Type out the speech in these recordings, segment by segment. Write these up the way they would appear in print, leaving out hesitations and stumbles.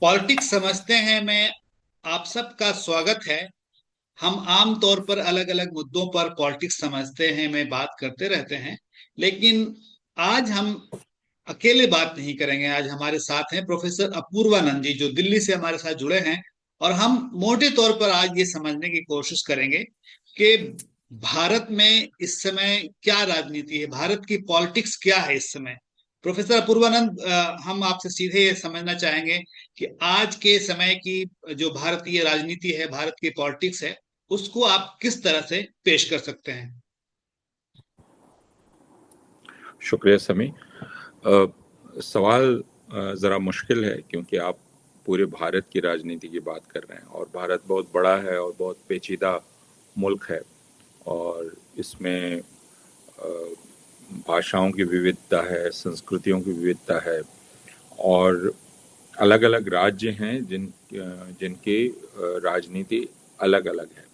Politics समझते हैं मैं आप सबका स्वागत है। हम आम तौर पर अलग अलग मुद्दों पर पॉलिटिक्स समझते हैं मैं बात करते रहते हैं। लेकिन आज हम अकेले बात नहीं करेंगे। आज हमारे साथ हैं प्रोफेसर अपूर्वानंद जी जो दिल्ली से हमारे साथ जुड़े हैं। और हम मोटे तौर पर आज ये समझने की कोशिश करेंगे कि भारत में इस समय क्या राजनीति है, भारत की पॉलिटिक्स क्या है इस समय। प्रोफेसर अपूर्वानंद, हम आपसे सीधे ये समझना चाहेंगे कि आज के समय की जो भारतीय राजनीति है, भारत की पॉलिटिक्स है, उसको आप किस तरह से पेश कर सकते हैं। शुक्रिया समी। अ, सवाल ज़रा मुश्किल है क्योंकि आप पूरे भारत की राजनीति की बात कर रहे हैं और भारत बहुत बड़ा है और बहुत पेचीदा मुल्क है। और इसमें भाषाओं की विविधता है, संस्कृतियों की विविधता है और अलग अलग राज्य हैं जिनकी राजनीति अलग अलग है।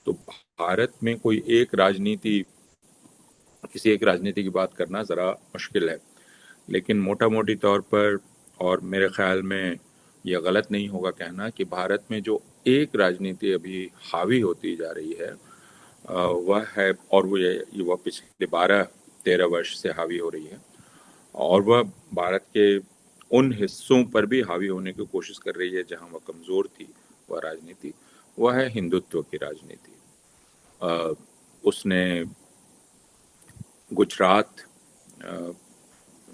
तो भारत में कोई एक राजनीति किसी एक राजनीति की बात करना ज़रा मुश्किल है। लेकिन मोटा मोटी तौर पर, और मेरे ख्याल में यह गलत नहीं होगा कहना कि भारत में जो एक राजनीति अभी हावी होती जा रही है वह है, और वह पिछले 12-13 वर्ष से हावी हो रही है। और वह भारत के उन हिस्सों पर भी हावी होने की कोशिश कर रही है जहां वह कमज़ोर थी। वह राजनीति वह है हिंदुत्व की राजनीति। अ, उसने गुजरात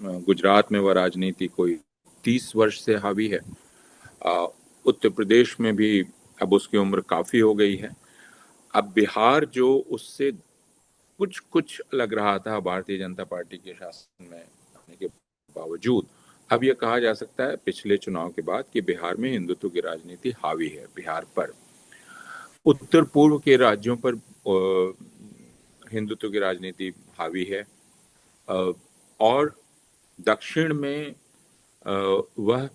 गुजरात में वह राजनीति कोई 30 वर्ष से हावी है। उत्तर प्रदेश में भी अब उसकी उम्र काफ़ी हो गई है। अब बिहार जो उससे कुछ कुछ लग रहा था भारतीय जनता पार्टी के शासन में आने के बावजूद, अब यह कहा जा सकता है पिछले चुनाव के बाद कि बिहार में हिंदुत्व की राजनीति हावी है बिहार पर। उत्तर पूर्व के राज्यों पर हिंदुत्व की राजनीति हावी है। और दक्षिण में वह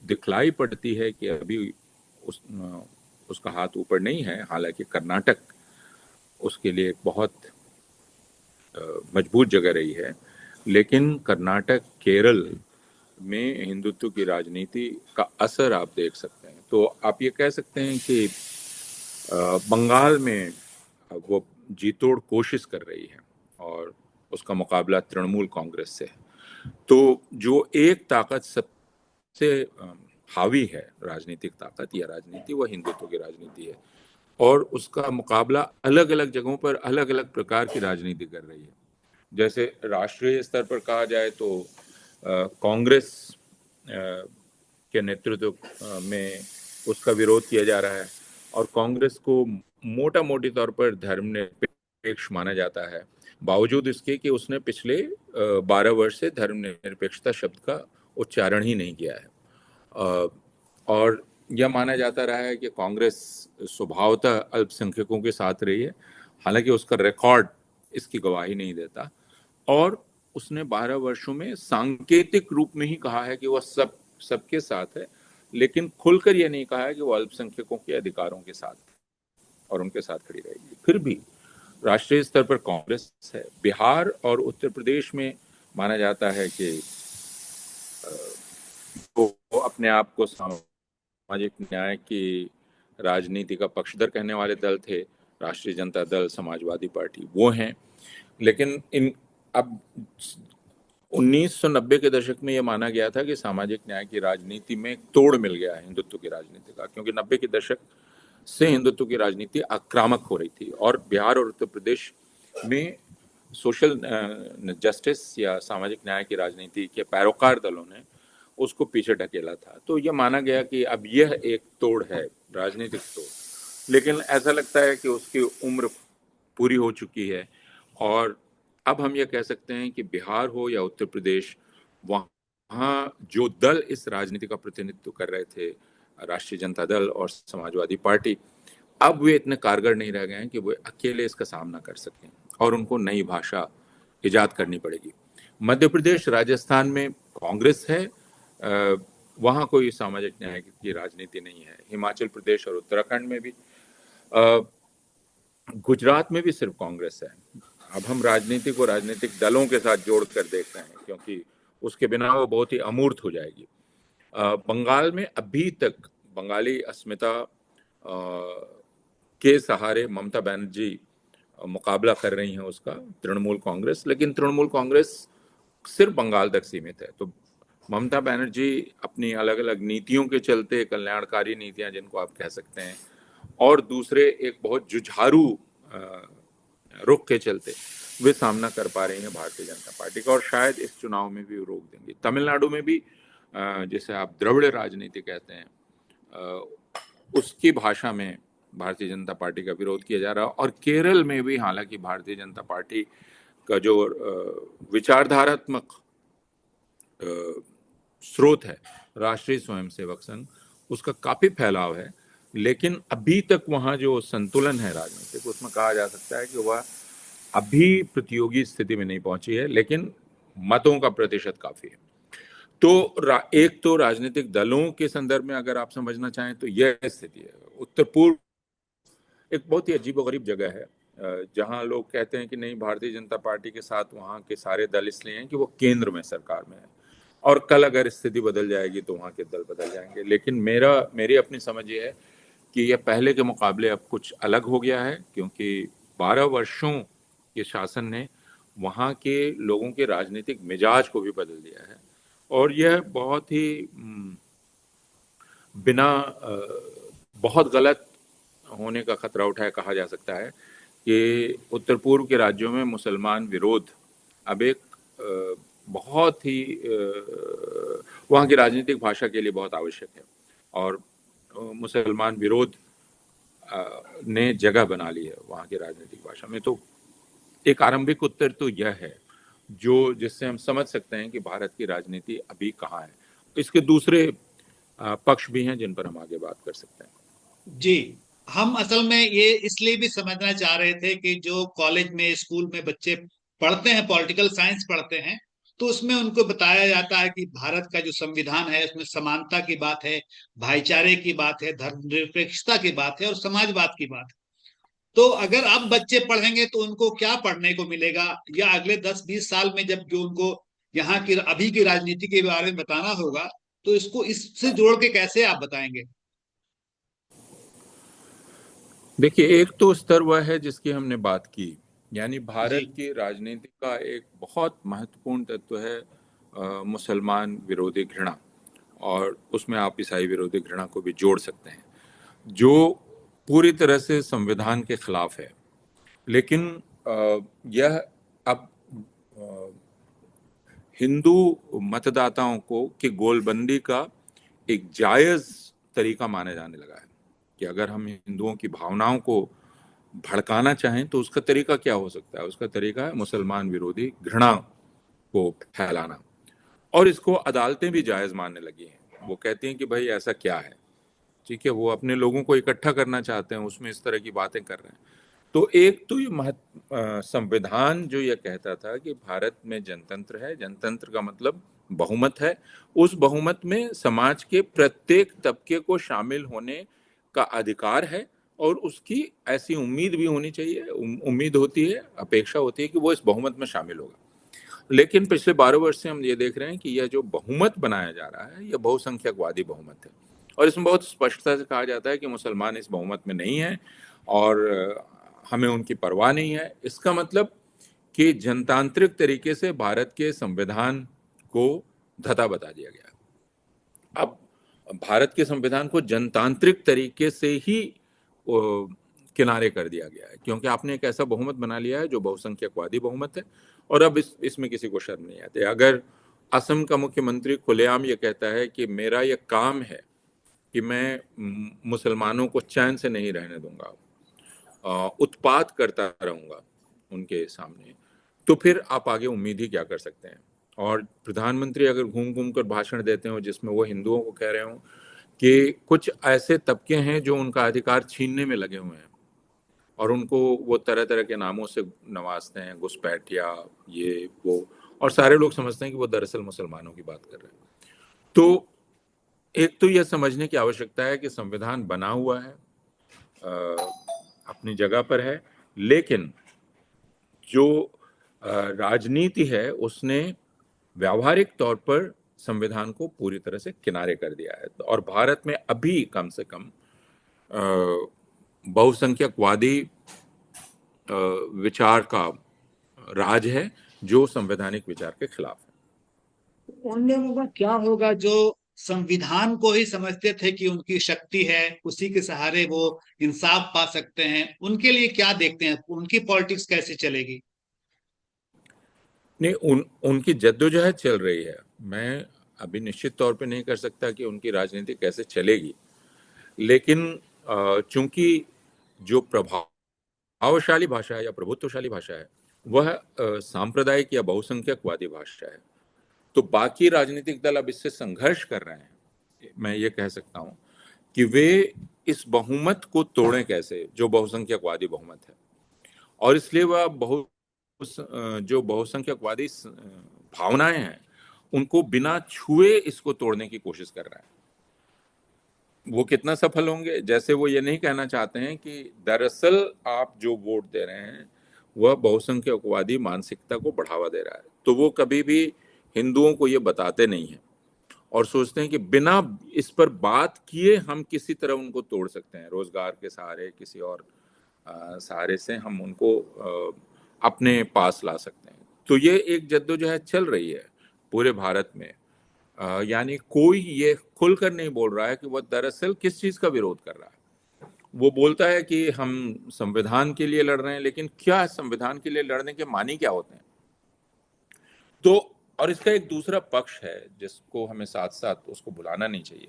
दिखलाई पड़ती है कि अभी उस उसका हाथ ऊपर नहीं है। हालांकि कर्नाटक उसके लिए एक बहुत मजबूत जगह रही है। लेकिन कर्नाटक, केरल में हिंदुत्व की राजनीति का असर आप देख सकते हैं। तो आप ये कह सकते हैं कि बंगाल में वो जीतोड़ कोशिश कर रही है और उसका मुकाबला तृणमूल कांग्रेस से है। तो जो एक ताकत सबसे हावी है, राजनीतिक ताकत या राजनीति, वह हिंदुत्व की राजनीति है। और उसका मुकाबला अलग अलग जगहों पर अलग अलग प्रकार की राजनीति कर रही है। जैसे राष्ट्रीय स्तर पर कहा जाए तो कांग्रेस के नेतृत्व में उसका विरोध किया जा रहा है। और कांग्रेस को मोटा मोटी तौर पर धर्मनिरपेक्ष माना जाता है, बावजूद इसके कि उसने पिछले 12 वर्ष से धर्मनिरपेक्षता शब्द का उच्चारण ही नहीं किया है। और यह माना जाता रहा है कि कांग्रेस स्वभावतः अल्पसंख्यकों के साथ रही है। हालांकि उसका रिकॉर्ड इसकी गवाही नहीं देता। और उसने 12 वर्षों में सांकेतिक रूप में ही कहा है कि वह सबके साथ है, लेकिन खुलकर यह नहीं कहा है कि वह अल्पसंख्यकों के अधिकारों के साथ और उनके साथ खड़ी रहेगी। फिर भी राष्ट्रीय स्तर पर कांग्रेस है। बिहार और उत्तर प्रदेश में माना जाता है कि वो अपने आप को सामाजिक न्याय की राजनीति का पक्षधर कहने वाले दल थे। राष्ट्रीय जनता दल, समाजवादी पार्टी वो हैं। लेकिन इन अब 1990 के दशक में यह माना गया था कि सामाजिक न्याय की राजनीति में तोड़ मिल गया है हिंदुत्व की राजनीति का, क्योंकि 90 के दशक से हिंदुत्व की राजनीति आक्रामक हो रही थी और बिहार और उत्तर प्रदेश में सोशल जस्टिस या सामाजिक न्याय की राजनीति के पैरोकार दलों ने उसको पीछे ढकेला था। तो यह माना गया कि अब यह एक तोड़ है, राजनीतिक तोड़। लेकिन ऐसा लगता है कि उसकी उम्र पूरी हो चुकी है। और अब हम ये कह सकते हैं कि बिहार हो या उत्तर प्रदेश, वहाँ जो दल इस राजनीति का प्रतिनिधित्व कर रहे थे, राष्ट्रीय जनता दल और समाजवादी पार्टी, अब वे इतने कारगर नहीं रह गए हैं कि वे अकेले इसका सामना कर सकें और उनको नई भाषा इजाद करनी पड़ेगी। मध्य प्रदेश, राजस्थान में कांग्रेस है, वहाँ कोई सामाजिक न्याय की राजनीति नहीं है। हिमाचल प्रदेश और उत्तराखंड में भी, गुजरात में भी सिर्फ कांग्रेस है। अब हम राजनीति को राजनीतिक दलों के साथ जोड़ कर देख रहे हैं, क्योंकि उसके बिना वो बहुत ही अमूर्त हो जाएगी। बंगाल में अभी तक बंगाली अस्मिता के सहारे ममता बनर्जी मुकाबला कर रही हैं उसका, तृणमूल कांग्रेस, लेकिन तृणमूल कांग्रेस सिर्फ बंगाल तक सीमित है। तो ममता बनर्जी अपनी अलग अलग नीतियों के चलते, कल्याणकारी नीतियां जिनको आप कह सकते हैं, और दूसरे एक बहुत जुझारू रुख के चलते वे सामना कर पा रही हैं भारतीय जनता पार्टी का, और शायद इस चुनाव में भी रोक देंगे। तमिलनाडु में भी जिसे आप द्रविड़ राजनीति कहते हैं, उसकी भाषा में भारतीय जनता पार्टी का विरोध किया जा रहा है। और केरल में भी हालांकि भारतीय जनता पार्टी का जो विचारधारात्मक स्रोत है, राष्ट्रीय स्वयंसेवक संघ, उसका काफी फैलाव है, लेकिन अभी तक वहां जो संतुलन है राजनीतिक, उसमें कहा जा सकता है कि वह अभी प्रतियोगी स्थिति में नहीं पहुंची है, लेकिन मतों का प्रतिशत काफी है। तो एक तो राजनीतिक दलों के संदर्भ में अगर आप समझना चाहें तो यह स्थिति है। उत्तर पूर्व एक बहुत ही अजीबोगरीब जगह है, जहां लोग कहते हैं कि नहीं, भारतीय जनता पार्टी के साथ वहां के सारे दल इसलिए हैं कि वो केंद्र में सरकार में है, और कल अगर स्थिति बदल जाएगी तो वहां के दल बदल जाएंगे। लेकिन मेरी अपनी समझ ये है कि यह पहले के मुकाबले अब कुछ अलग हो गया है, क्योंकि 12 वर्षों के शासन ने वहां के लोगों के राजनीतिक मिजाज को भी बदल दिया है। और यह बहुत ही बिना बहुत गलत होने का खतरा उठाया कहा जा सकता है कि उत्तर पूर्व के राज्यों में मुसलमान विरोध अब एक बहुत ही वहाँ की राजनीतिक भाषा के लिए बहुत आवश्यक है, और मुसलमान विरोध ने जगह बना ली है वहाँ की राजनीतिक भाषा में। तो एक आरंभिक उत्तर तो यह है जो जिससे हम समझ सकते हैं कि भारत की राजनीति अभी कहाँ है। इसके दूसरे पक्ष भी हैं जिन पर हम आगे बात कर सकते हैं। जी, हम असल में ये इसलिए भी समझना चाह रहे थे कि जो कॉलेज में, स्कूल में बच्चे पढ़ते हैं, पॉलिटिकल साइंस पढ़ते हैं, तो उसमें उनको बताया जाता है कि भारत का जो संविधान है उसमें समानता की बात है, भाईचारे की बात है, धर्मनिरपेक्षता की बात है और समाजवाद की बात है। तो अगर अब बच्चे पढ़ेंगे तो उनको क्या पढ़ने को मिलेगा, या अगले 10-20 साल में जब जो उनको यहाँ की अभी की राजनीति के बारे में बताना होगा, तो इसको इससे जोड़ के कैसे आप बताएंगे? देखिए, एक तो स्तर वह है जिसकी हमने बात की, यानी जी। भारत की राजनीति का एक बहुत महत्वपूर्ण तत्व है मुसलमान विरोधी घृणा, और उसमें आप ईसाई विरोधी घृणा को भी जोड़ सकते हैं, जो पूरी तरह से संविधान के खिलाफ है। लेकिन यह अब हिंदू मतदाताओं को कि गोलबंदी का एक जायज तरीका माने जाने लगा है, कि अगर हम हिंदुओं की भावनाओं को भड़काना चाहें तो उसका तरीका क्या हो सकता है। उसका तरीका है मुसलमान विरोधी घृणा को फैलाना, और इसको अदालतें भी जायज मानने लगी हैं। वो कहती हैं कि भाई ऐसा क्या है, ठीक है, वो अपने लोगों को इकट्ठा करना चाहते हैं, उसमें इस तरह की बातें कर रहे हैं। तो एक तो ये संविधान जो ये कहता था कि भारत में जनतंत्र है, जनतंत्र का मतलब बहुमत है, उस बहुमत में समाज के प्रत्येक तबके को शामिल होने का अधिकार है, और उसकी ऐसी उम्मीद भी होनी चाहिए, उम्मीद होती है, अपेक्षा होती है कि वो इस बहुमत में शामिल होगा। लेकिन पिछले 12 वर्ष से हम ये देख रहे हैं कि यह जो बहुमत बनाया जा रहा है, यह बहुसंख्यकवादी बहुमत है, और इसमें बहुत स्पष्टता से कहा जाता है कि मुसलमान इस बहुमत में नहीं है, और हमें उनकी परवाह नहीं है। इसका मतलब कि जनतांत्रिक तरीके से भारत के संविधान को धता बता दिया गया। अब भारत के संविधान को जनतांत्रिक तरीके से ही किनारे कर दिया गया है, क्योंकि आपने एक ऐसा बहुमत बना लिया है जो बहुसंख्यकवादी बहुमत है, और अब इसमें किसी को शर्म नहीं आती। अगर असम का मुख्यमंत्री खुलेआम ये कहता है कि मेरा ये काम है कि मैं मुसलमानों को चैन से नहीं रहने दूंगा, उत्पात करता रहूंगा उनके सामने, तो फिर आप आगे उम्मीद ही क्या कर सकते हैं। और प्रधानमंत्री अगर घूम घूम कर भाषण देते हो जिसमें वो हिंदुओं को कह रहे हो कि कुछ ऐसे तबके हैं जो उनका अधिकार छीनने में लगे हुए हैं, और उनको वो तरह तरह के नामों से नवाजते हैं, घुसपैठिया, ये वो, और सारे लोग समझते हैं कि वो दरअसल मुसलमानों की बात कर रहे हैं। तो एक तो यह समझने की आवश्यकता है कि संविधान बना हुआ है, अपनी जगह पर है, लेकिन जो राजनीति है उसने व्यावहारिक तौर पर संविधान को पूरी तरह से किनारे कर दिया है। और भारत में अभी कम से कम बहुसंख्यकवादी विचार का राज है जो संवैधानिक विचार के खिलाफ है। उन लोगों का क्या होगा जो संविधान को ही समझते थे कि उनकी शक्ति है, उसी के सहारे वो इंसाफ पा सकते हैं? उनके लिए क्या देखते हैं, उनकी पॉलिटिक्स कैसे चलेगी? नहीं, उनकी जद्दोजहद चल रही है। मैं अभी निश्चित तौर पे नहीं कर सकता कि उनकी राजनीति कैसे चलेगी, लेकिन चूंकि जो प्रभावशाली भाषा है या प्रभुत्वशाली भाषा है वह सांप्रदायिक या बहुसंख्यकवादी भाषा है, तो बाकी राजनीतिक दल अब इससे संघर्ष कर रहे हैं। मैं ये कह सकता हूं कि वे इस बहुमत को तोड़ें कैसे जो बहुसंख्यकवादी बहुमत है, और इसलिए वह जो बहुसंख्यकवादी भावनाएं हैं उनको बिना छुए इसको तोड़ने की कोशिश कर रहा है। वो कितना सफल होंगे? जैसे वो ये नहीं कहना चाहते हैं कि दरअसल आप जो वोट दे रहे हैं वह बहुसंख्यकवादी मानसिकता को बढ़ावा दे रहा है, तो वो कभी भी हिंदुओं को ये बताते नहीं हैं और सोचते हैं कि बिना इस पर बात किए हम किसी तरह उनको तोड़ सकते हैं, रोजगार के सहारे किसी और सहारे से हम उनको अपने पास ला सकते हैं। तो ये एक जद्दोजहद चल रही है पूरे भारत में। यानी कोई ये खुलकर नहीं बोल रहा है कि वह दरअसल किस चीज का विरोध कर रहा है। वो बोलता है कि हम संविधान के लिए लड़ रहे हैं, लेकिन क्या संविधान के लिए लड़ने के मानी क्या होते हैं? तो और इसका एक दूसरा पक्ष है जिसको हमें साथ साथ उसको भुलाना नहीं चाहिए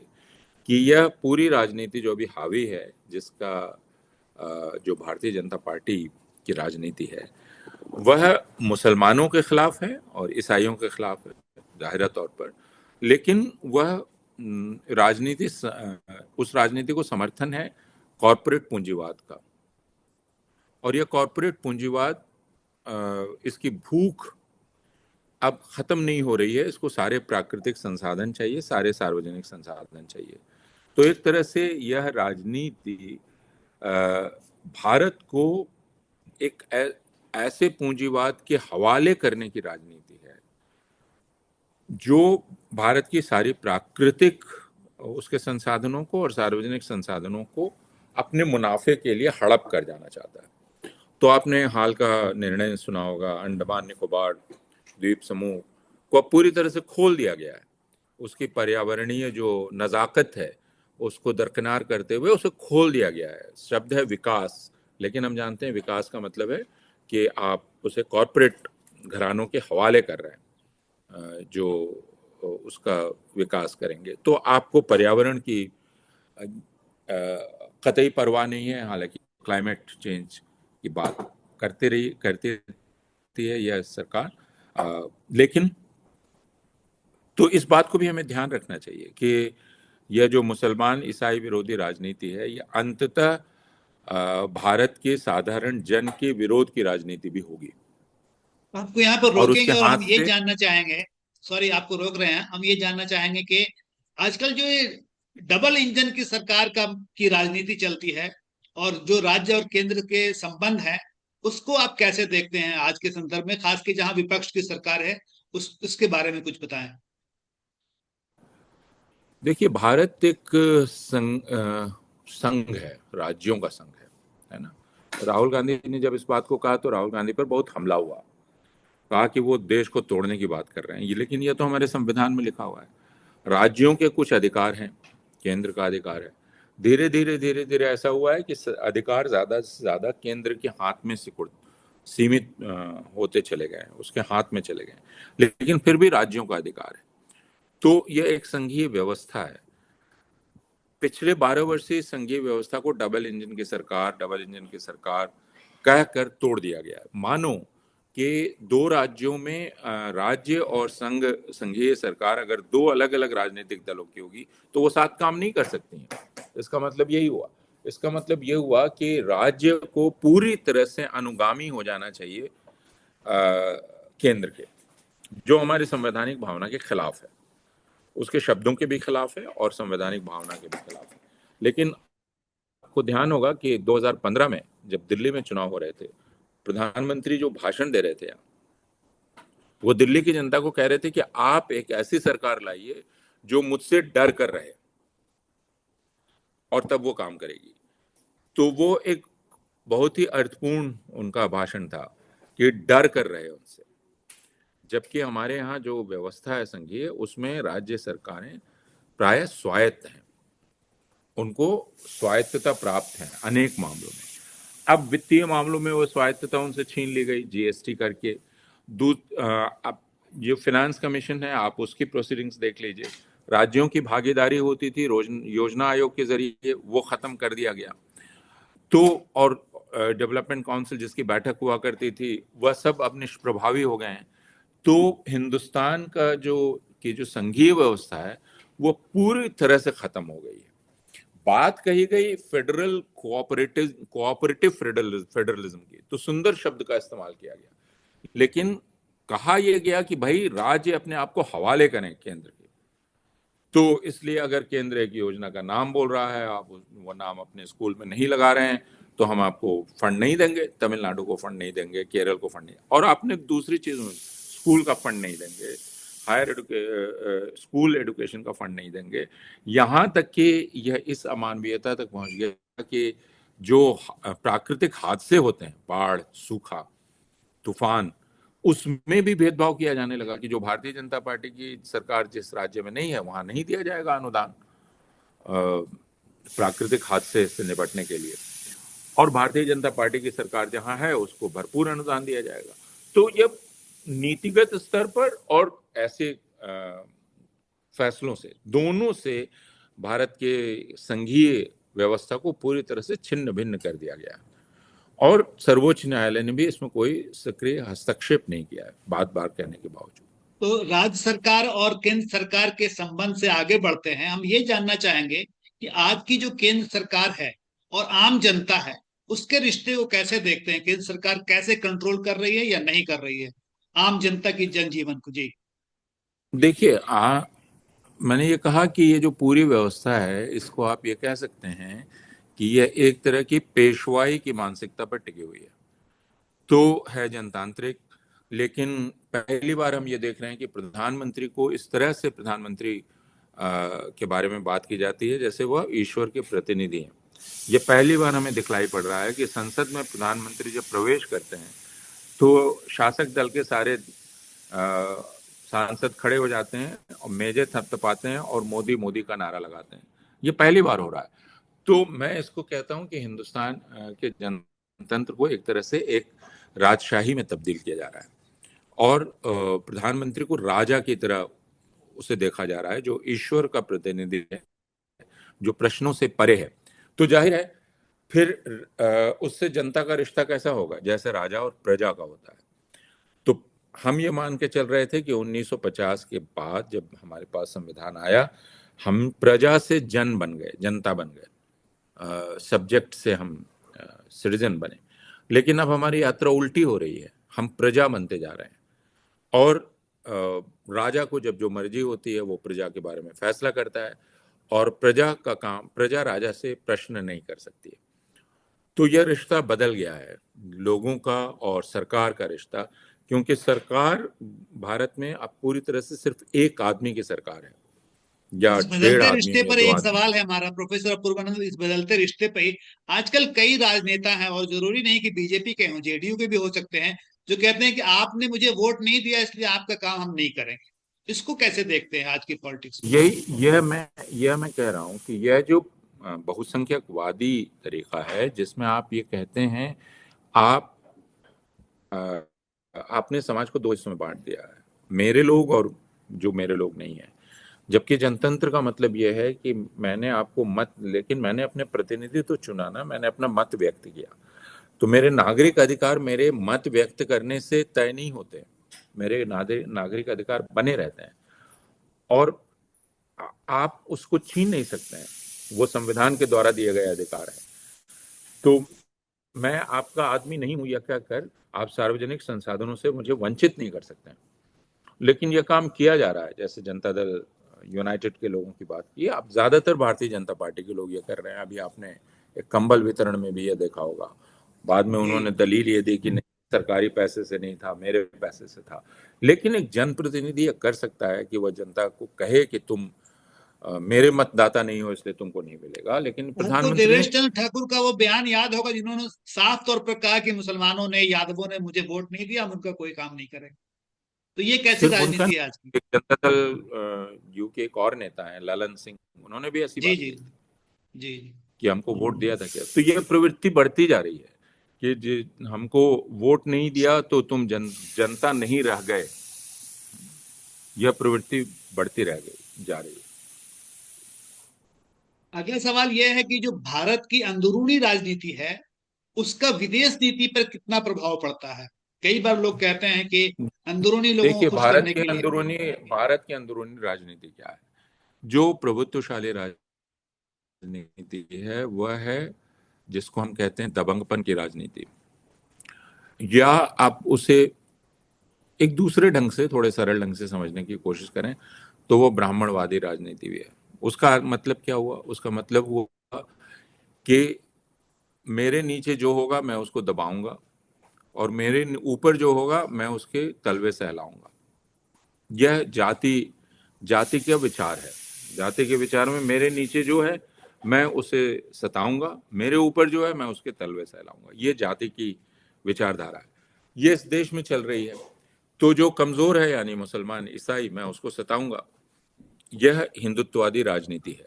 कि यह पूरी राजनीति जो अभी हावी है, जिसका जो भारतीय जनता पार्टी की राजनीति है वह मुसलमानों के खिलाफ है और ईसाइयों के खिलाफ है जाहिर तौर पर, लेकिन वह राजनीति उस राजनीति को समर्थन है कॉरपोरेट पूंजीवाद का। और यह कॉरपोरेट पूंजीवाद इसकी भूख अब खत्म नहीं हो रही है। इसको सारे प्राकृतिक संसाधन चाहिए, सारे सार्वजनिक संसाधन चाहिए। तो एक तरह से यह राजनीति भारत को एक ऐसे पूंजीवाद के हवाले करने की राजनीति है जो भारत की सारी प्राकृतिक उसके संसाधनों को और सार्वजनिक संसाधनों को अपने मुनाफे के लिए हड़प कर जाना चाहता है। तो आपने हाल का निर्णय सुना होगा, अंडमान निकोबार द्वीप समूह को अब पूरी तरह से खोल दिया गया है। उसकी पर्यावरणीय जो नजाकत है उसको दरकिनार करते हुए उसे खोल दिया गया है। शब्द है विकास, लेकिन हम जानते हैं विकास का मतलब है कि आप उसे कॉरपोरेट घरानों के हवाले कर रहे हैं जो उसका विकास करेंगे। तो आपको पर्यावरण की कतई परवाह नहीं है। हालांकि क्लाइमेट चेंज की बात करती है यह सरकार, लेकिन तो इस बात को भी हमें ध्यान रखना चाहिए कि यह जो मुसलमान ईसाई विरोधी राजनीति है यह अंततः भारत के साधारण जन के विरोध की राजनीति भी होगी। आपको यहाँ पर और उसके रोकेंगे और हम हाथ ये से जानना चाहेंगे, सॉरी आपको रोक रहे हैं, हम ये जानना चाहेंगे कि आजकल जो ये डबल इंजन की सरकार का की राजनीति चलती है और जो राज्य और केंद्र के संबंध है, उसको आप कैसे देखते हैं आज के संदर्भ में, खास के जहां विपक्ष की सरकार है, उसके बारे में कुछ बताएं। देखिए, भारत एक संघ है, राज्यों का संघ है ना। राहुल गांधी ने जब इस बात को कहा तो राहुल गांधी पर बहुत हमला हुआ, कहा कि वो देश को तोड़ने की बात कर रहे हैं। ये लेकिन ये तो हमारे संविधान में लिखा हुआ है, राज्यों के कुछ अधिकार हैं, केंद्र का अधिकार है। धीरे धीरे ऐसा हुआ है कि अधिकार ज्यादा से ज्यादा केंद्र के हाथ में सीमित होते चले गए, उसके हाथ में चले गए, लेकिन फिर भी राज्यों का अधिकार है। तो यह एक संघीय व्यवस्था है। पिछले 12 वर्ष से संघीय व्यवस्था को डबल इंजन की सरकार कहकर तोड़ दिया गया है। मानो कि दो राज्यों में राज्य और संघीय सरकार अगर दो अलग अलग राजनीतिक दलों की होगी तो वो साथ काम नहीं कर सकती हैं। इसका मतलब यही हुआ। इसका मतलब ये हुआ कि राज्य को पूरी तरह से अनुगामी हो जाना चाहिए केंद्र के, जो हमारी संवैधानिक भावना के खिलाफ है, उसके शब्दों के भी खिलाफ है और संवैधानिक भावना के भी खिलाफ है। लेकिन आपको ध्यान होगा कि 2015 में जब दिल्ली में चुनाव हो रहे थे, प्रधानमंत्री जो भाषण दे रहे थे वो दिल्ली की जनता को कह रहे थे कि आप एक ऐसी सरकार लाइए जो मुझसे डर कर रहे, और तब वो काम करेगी। तो वो एक बहुत ही अर्थपूर्ण उनका भाषण था कि डर कर रहे हैं उनसे। जबकि हमारे यहाँ जो व्यवस्था है संघीय, उसमें राज्य सरकारें प्राय स्वायत्त हैं, उनको स्वायत्तता प्राप्त है अनेक मामलों में। अब वित्तीय मामलों में वो स्वायत्तता उनसे छीन ली गई जीएसटी करके। अब जो फाइनेंस कमीशन है, आप उसकी प्रोसीडिंग्स देख लीजिए। राज्यों की भागीदारी होती थी योजना आयोग के जरिए, वो खत्म कर दिया गया। तो और डेवलपमेंट काउंसिल जिसकी बैठक हुआ करती थी, वह सब अब निष्प्रभावी हो गए हैं। तो हिंदुस्तान का जो संघीय व्यवस्था है वो पूरी तरह से खत्म हो गई है। बात कही गई फेडरल कोऑपरेटिव फेडरलिज्म की, तो सुंदर शब्द का इस्तेमाल किया गया, लेकिन कहा यह गया कि भाई राज्य अपने आप को हवाले करें केंद्र के। तो इसलिए अगर केंद्र एक योजना का नाम बोल रहा है, आप वो नाम अपने स्कूल में नहीं लगा रहे हैं, तो हम आपको फंड नहीं देंगे, तमिलनाडु को फंड नहीं देंगे, केरल को फंड नहीं। और आपने दूसरी चीज, स्कूल का फंड नहीं देंगे, स्कूल एजुकेशन का फंड नहीं देंगे। यहां तक कि यह इस अमानवीयता तक पहुंच गया कि जो प्राकृतिक हादसे होते हैं, बाढ़, सूखा, तूफान, उसमें भी भेदभाव किया जाने लगा कि जो भारतीय जनता पार्टी की सरकार जिस राज्य में नहीं है, वहां नहीं दिया जाएगा अनुदान प्राकृतिक हादसे से निपटने के लिए, और भारतीय जनता पार्टी की सरकार जहां है उसको भरपूर अनुदान दिया जाएगा। तो ये नीतिगत स्तर पर और ऐसे फैसलों से, दोनों से भारत के संघीय व्यवस्था को पूरी तरह से छिन्न भिन्न कर दिया गया, और सर्वोच्च न्यायालय ने भी इसमें कोई सक्रिय हस्तक्षेप नहीं किया है, बात बात कहने के बावजूद। तो राज्य सरकार और केंद्र सरकार के संबंध से आगे बढ़ते हैं। हम ये जानना चाहेंगे कि आज की जो केंद्र सरकार है और आम जनता है, उसके रिश्ते को कैसे देखते हैं? केंद्र सरकार कैसे कंट्रोल कर रही है या नहीं कर रही है आम जनता की जनजीवन को? जी। देखिए, मैंने ये कहा कि ये जो पूरी व्यवस्था है, इसको आप ये कह सकते हैं कि यह एक तरह की पेशवाई की मानसिकता पर टिकी हुई है। तो है जनतांत्रिक, लेकिन पहली बार हम ये देख रहे हैं कि प्रधानमंत्री को इस तरह से प्रधानमंत्री के बारे में बात की जाती है जैसे वह ईश्वर के प्रतिनिधि हैं। ये पहली बार हमें दिखलाई पड़ रहा है कि संसद में प्रधानमंत्री जब प्रवेश करते हैं तो शासक दल के सारे सांसद खड़े हो जाते हैं और मेजे थपथपाते हैं और मोदी मोदी का नारा लगाते हैं। ये पहली बार हो रहा है। तो मैं इसको कहता हूं कि हिंदुस्तान के जनतंत्र को एक तरह से एक राजशाही में तब्दील किया जा रहा है, और प्रधानमंत्री को राजा की तरह उसे देखा जा रहा है, जो ईश्वर का प्रतिनिधि है, जो प्रश्नों से परे है। तो जाहिर है फिर उससे जनता का रिश्ता कैसा होगा, जैसे राजा और प्रजा का होता है। तो हम ये मान के चल रहे थे कि 1950 के बाद जब हमारे पास संविधान आया, हम प्रजा से जन बन गए, जनता बन गए, सब्जेक्ट से हम सिटीजन बने। लेकिन अब हमारी यात्रा उल्टी हो रही है, हम प्रजा बनते जा रहे हैं, और राजा को जब जो मर्जी होती है वो प्रजा के बारे में फैसला करता है, और प्रजा का काम, प्रजा राजा से प्रश्न नहीं कर सकती है। तो यह रिश्ता बदल गया है, लोगों का और सरकार का रिश्ता, क्योंकि सरकार भारत में अब पूरी तरह से सिर्फ एक आदमी की सरकार है, या इस डेढ़ बदलते आदमी रिश्ते या पर दो एक आदमी। सवाल है हमारा, प्रोफेसर अपूर्वानंद। इस बदलते रिश्ते पे ही आजकल कई राजनेता हैं, और जरूरी नहीं कि बीजेपी के हों, जेडीयू के भी हो सकते हैं, जो कहते हैं कि आपने मुझे वोट नहीं दिया इसलिए आपका काम हम नहीं करेंगे। इसको कैसे देखते हैं आज की पॉलिटिक्स में? यह मैं कह रहा हूं कि यह जो बहुसंख्यकवादी तरीका है, जिसमें आप ये कहते हैं, आप अ, आपने समाज को दो हिस्सों में बांट दिया है, मेरे लोग और जो मेरे लोग नहीं है। जबकि जनतंत्र का मतलब यह है कि मैंने आपको मत, लेकिन मैंने अपने प्रतिनिधि तो चुना ना, मैंने अपना मत व्यक्त किया। तो मेरे नागरिक अधिकार मेरे मत व्यक्त करने से तय नहीं होते, मेरे नागरिक अधिकार बने रहते हैं, और आप उसको छीन नहीं सकते हैं। वो संविधान के द्वारा दिए गए अधिकार है। तो मैं आपका आदमी नहीं हूं, या क्या कर आप सार्वजनिक संसाधनों से मुझे वंचित नहीं कर सकते हैं। लेकिन यह काम किया जा रहा है, जैसे जनता दल यूनाइटेड के लोगों की बात की, अब ज्यादातर भारतीय जनता पार्टी के लोग ये कर रहे हैं। अभी आपने एक कंबल वितरण में भी ये देखा होगा, बाद में जी। उन्होंने दलील ये दी कि नहीं, सरकारी पैसे से नहीं था, मेरे पैसे से था। लेकिन एक जनप्रतिनिधि ये कर सकता है कि वह जनता को कहे कि तुम मेरे मतदाता नहीं हो इसलिए तुमको नहीं मिलेगा, लेकिन आपको प्रधानमंत्री ने देवेश चंद्र ठाकुर का वो बयान याद होगा जिन्होंने साफ तौर पर कहा कि मुसलमानों ने, यादवों ने मुझे वोट नहीं दिया, हम उनका कोई काम नहीं करेंगे। तो ये कैसी सिर्फ उनका राजनीति है आज की? नहीं, एक जनता दल यू के एक और नेता है ललन सिंह, उन्होंने भी ऐसी जी बात जी कही थी जी। कि हमको वोट दिया था क्या। तो ये प्रवृत्ति बढ़ती जा रही है कि हमको वोट नहीं दिया तो तुम जनता नहीं रह गए, यह प्रवृत्ति बढ़ती रह गई जा रही है। अगला सवाल यह है कि जो भारत की अंदरूनी राजनीति है उसका विदेश नीति पर कितना प्रभाव पड़ता है? कई बार लोग कहते हैं कि अंदरूनी लोगों को देखिए, खुश करने के लिए। भारत की अंदरूनी राजनीति क्या है। जो प्रभुत्वशाली राजनीति है वह है जिसको हम कहते हैं दबंगपन की राजनीति, या आप उसे एक दूसरे ढंग से, थोड़े सरल ढंग से समझने की कोशिश करें तो वो ब्राह्मणवादी राजनीति भी है। उसका मतलब क्या हुआ? उसका मतलब हुआ कि मेरे नीचे जो होगा मैं उसको दबाऊंगा और मेरे ऊपर जो होगा मैं उसके तलवे सहलाऊंगा। यह जाति का विचार है। जाति के विचार में मेरे नीचे जो है मैं उसे सताऊंगा, मेरे ऊपर जो है मैं उसके तलवे सहलाऊंगा। ये जाति की विचारधारा है, ये इस देश में चल रही है। तो जो कमजोर है यानी मुसलमान ईसाई, मैं उसको सताऊंगा। यह हिंदुत्ववादी राजनीति है।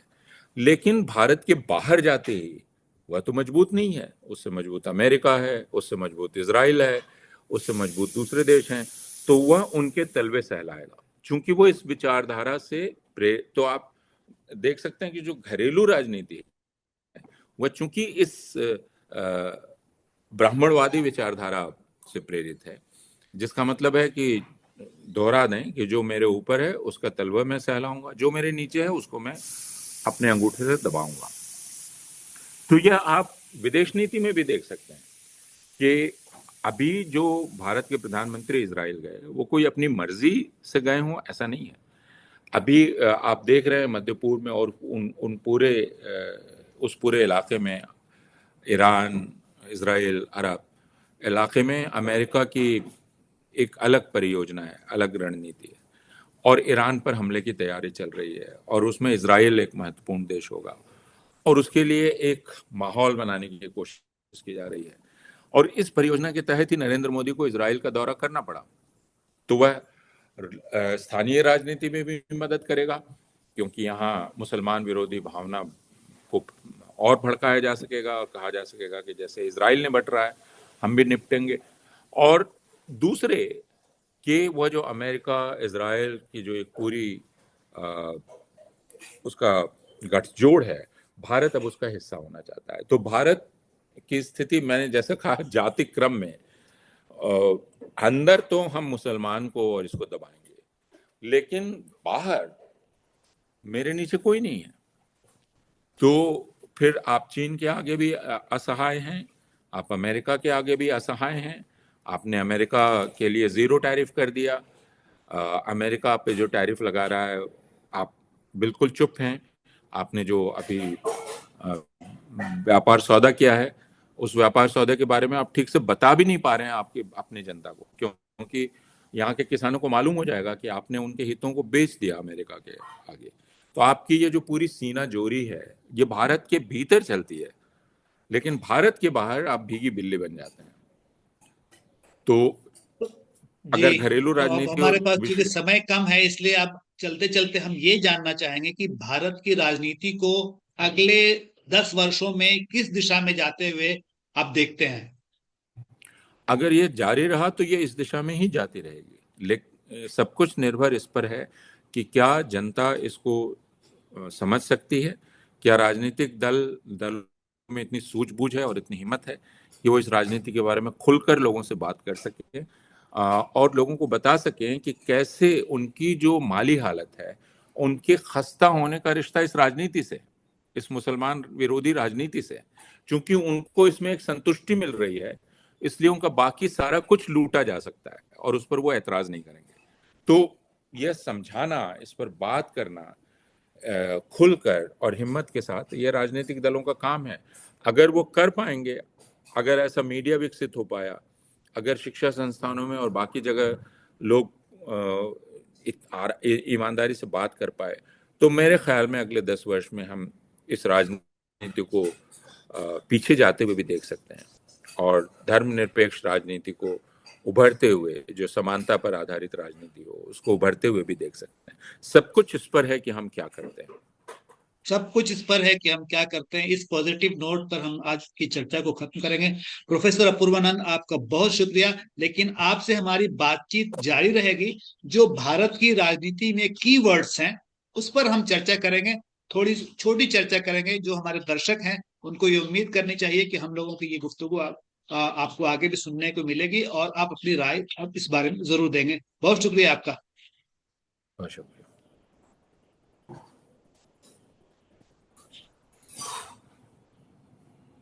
लेकिन भारत के बाहर जाते ही वह तो मजबूत नहीं है, उससे मजबूत अमेरिका है, उससे मजबूत इजराइल है, उससे मजबूत दूसरे देश हैं, तो वह उनके तलवे सहलाएगा क्योंकि वो इस विचारधारा से तो आप देख सकते हैं कि जो घरेलू राजनीति है वह चूंकि इस ब्राह्मणवादी विचारधारा से प्रेरित है, जिसका मतलब है कि दोहरा दें कि जो मेरे ऊपर है उसका तलवा मैं सहलाऊंगा, जो मेरे नीचे है उसको मैं अपने अंगूठे से दबाऊंगा। तो यह आप विदेश नीति में भी देख सकते हैं कि अभी जो भारत के प्रधानमंत्री इजराइल गए वो कोई अपनी मर्जी से गए हों, ऐसा नहीं है। अभी आप देख रहे हैं मध्य पूर्व में और उन पूरे उस पूरे इलाके में, ईरान, इजराइल, अरब इलाके में अमेरिका की एक अलग परियोजना है, अलग रणनीति है, और ईरान पर हमले की तैयारी चल रही है और उसमें इजराइल एक महत्वपूर्ण देश होगा और उसके लिए एक माहौल बनाने की कोशिश की जा रही है। और इस परियोजना के तहत ही नरेंद्र मोदी को इजराइल का दौरा करना पड़ा। तो वह स्थानीय राजनीति में भी मदद करेगा क्योंकि यहाँ मुसलमान विरोधी भावना को और भड़काया जा सकेगा और कहा जा सकेगा कि जैसे इजराइल ने बट रहा है हम भी निपटेंगे। और दूसरे कि वह जो अमेरिका इजराइल की जो एक पूरी आ, उसका गठजोड़ है, भारत अब उसका हिस्सा होना चाहता है। तो भारत की स्थिति मैंने जैसे कहा जाति क्रम में, अंदर तो हम मुसलमान को और इसको दबाएंगे, लेकिन बाहर मेरे नीचे कोई नहीं है। तो फिर आप चीन के आगे भी असहाय हैं, आप अमेरिका के आगे भी असहाय हैं। आपने अमेरिका के लिए जीरो टैरिफ कर दिया, अमेरिका आप पे जो टैरिफ लगा रहा है आप बिल्कुल चुप हैं। आपने जो अभी व्यापार सौदा किया है उस व्यापार सौदे के बारे में आप ठीक से बता भी नहीं पा रहे हैं आपकी अपनी जनता को, क्योंकि यहाँ के किसानों को मालूम हो जाएगा कि आपने उनके हितों को बेच दिया अमेरिका के आगे। तो आपकी ये जो पूरी सीना जोरी है ये भारत के भीतर चलती है, लेकिन भारत के बाहर आप भीगी बिल्ली बन जाते हैं। तो जी, अगर घरेलू तो अब राजनीति हमारे और पास चूंकि विश्व, समय कम है इसलिए अब चलते चलते हम ये जानना चाहेंगे कि भारत की राजनीति को अगले 10 वर्षों में किस दिशा में जाते हुए आप देखते हैं? अगर ये जारी रहा तो ये इस दिशा में ही जाती रहेगी। लेकिन सब कुछ निर्भर इस पर है कि क्या जनता इसको समझ सकती है, क्या राजनीतिक दल में इतनी सूझबूझ है और इतनी हिम्मत है कि वो इस राजनीति के बारे में खुलकर लोगों से बात कर सके और लोगों को बता सकें कि कैसे उनकी जो माली हालत है, उनके खस्ता होने का रिश्ता इस राजनीति से, इस मुसलमान विरोधी राजनीति से। क्योंकि उनको इसमें एक संतुष्टि मिल रही है, इसलिए उनका बाकी सारा कुछ लूटा जा सकता है और उस पर वो ऐतराज नहीं करेंगे। तो यह समझाना, इस पर बात करना खुलकर और हिम्मत के साथ, ये राजनीतिक दलों का काम है। अगर वो कर पाएंगे, अगर ऐसा मीडिया विकसित हो पाया, अगर शिक्षा संस्थानों में और बाकी जगह लोग ईमानदारी से बात कर पाए, तो मेरे ख्याल में अगले 10 वर्ष में हम इस राजनीति को पीछे जाते हुए भी देख सकते हैं, और धर्मनिरपेक्ष राजनीति को उभरते हुए, जो समानता पर आधारित राजनीति हो, उसको उभरते हुए भी देख सकते हैं। सब कुछ इस पर है कि हम क्या करते हैं। सब कुछ इस पर है कि हम क्या करते हैं। इस पॉजिटिव नोट पर हम आज की चर्चा को खत्म करेंगे। प्रोफेसर अपूर्वानंद, आपका बहुत शुक्रिया। लेकिन आपसे हमारी बातचीत जारी रहेगी। जो भारत की राजनीति में कीवर्ड्स हैं उस पर हम चर्चा करेंगे, थोड़ी छोटी चर्चा करेंगे। जो हमारे दर्शक हैं उनको ये उम्मीद करनी चाहिए कि हम लोगों की ये गुफ्तगू आपको आगे भी सुनने को मिलेगी और आप अपनी राय आप इस बारे में जरूर देंगे। बहुत शुक्रिया आपका। बहुत शुक्रिया।